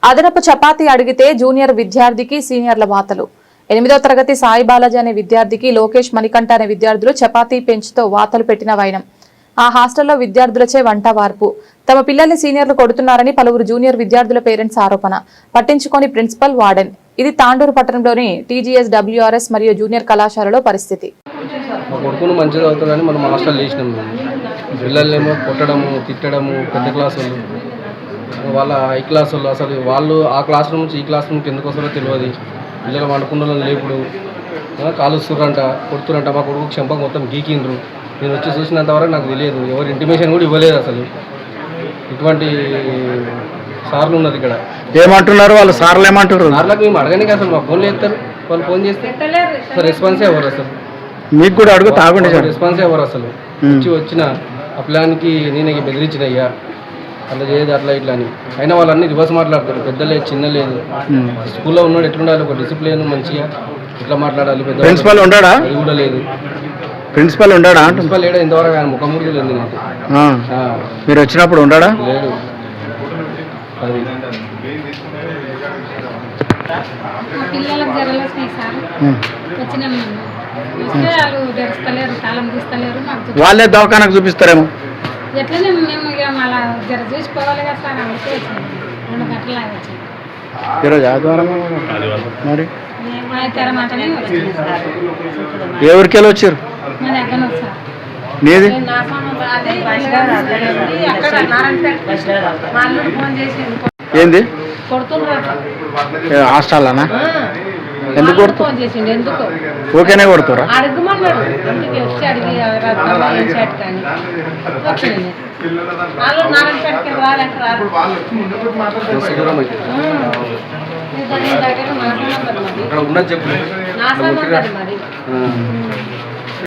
అదనపు చపాతీ అడిగితే జూనియర్ విద్యార్థికి సీనియర్ల వాతలు. 8వ తరగతి సాయి బాలాజీ అనే విద్యార్థికి లోకేష్ మణికంఠ అనే విద్యార్థులు చపాతీ పెంచుతో వాతలు పెట్టిన వైనం. ఆ హాస్టల్లో విద్యార్థులచే వంట వార్పు. తమ పిల్లల్ని సీనియర్లు కొడుతున్నారని పలువురు జూనియర్ విద్యార్థుల పేరెంట్స్ ఆరోపణ. పట్టించుకోని ప్రిన్సిపల్, వార్డెన్. ఇది తాండూరు పట్టణంలోని టీజీఎస్ డబ్ల్యూఆర్ఎస్ మరియు జూనియర్ కళాశాలలో పరిస్థితి. కొడుకును మంచిగా అవుతుందని మనం హాస్టల్ చేసినాం. పిల్లలేమో కొట్టడము, తిట్టడము, పెద్ద క్లాసు వాళ్ళ హై క్లాస్ వాళ్ళు అసలు వాళ్ళు ఆ క్లాస్ రూమ్ నుంచి ఈ క్లాస్ రూమ్కి ఎందుకు వస్తారో తెలియదు. పిల్లలు వండుకున్న లేపుడు కాలుస్తురంట, కొడుతురంట. మా కొడుకు క్షంపం మొత్తం గీకిండ్రు. నేను వచ్చి చూసినంత వరకు నాకు తెలియదు, ఎవరు ఇంటిమేషన్ కూడా ఇవ్వలేదు. అసలు ఇటువంటి సార్లు ఉన్నది ఇక్కడ. ఏమంటున్నారు వాళ్ళు? సార్లు ఏమంటారు? సార్లకు మేము అడగడానికి అసలు మా ఫోన్లు ఎత్తారు. వాళ్ళు ఫోన్ చేస్తే అసలు రెస్పాన్సే ఎవరు? అసలు మీకు కూడా అడుగు తాగండి సార్, రెస్పాన్సే ఎవరు? అసలు వచ్చిన ఆ ప్లాన్కి నేనే బెదిరించిన అయ్యా, అట్లా చేయదు అట్లా ఇట్లా అని. అయినా వాళ్ళన్నీ రివర్స్ మాట్లాడతారు. పెద్ద లేదు, చిన్న లేదు. స్కూల్లో ఉన్నాడు ఎట్లుండాలి, ఒక డిసిప్లిన్ మంచిగా ఇట్లా మాట్లాడాలి. పెద్ద ప్రిన్సిపల్ ఉండడా? అది కూడా లేదు. ప్రిన్సిపల్ ఉండడా? ప్రిన్సిపల్ లేడా ఇంతవరకు? ఆయన ముఖం కూడా లేదు. మీరు వచ్చినప్పుడు ఉండడా? లేడు. అది పిల్లలకు జ్వరాలు వచ్చినాయి సార్. వచ్చినాం వస్తే వాళ్ళు తెరుస్తలేరు, తాళం తీస్తలేరు. వాళ్ళే దవాఖానకు చూపిస్తారేమో. ఎట్లనే మేము ఇక మళ్ళీ జర చూసుకోవాలి కదా సార్. అందుకే వచ్చినాం. 2 గంటలాగా వచ్చాం. ఈరోజు ఆదివారం మరి తెరమాటనే వచ్చినాం. ఏ ఊరికెళ్ళి వచ్చారు? మా దగ్గర సార్. నీది ఏంది? హాస్టల్లోనా? ఎందుకు కొడుతు? ఓకేనే కొడుతురా? అడుగుమన్నాడు, అందుకే వచ్చి అడిగి కానీ వాళ్ళు నారాయణపేటకి రాలంటే రారు. ఉన్నది చెప్పు మరి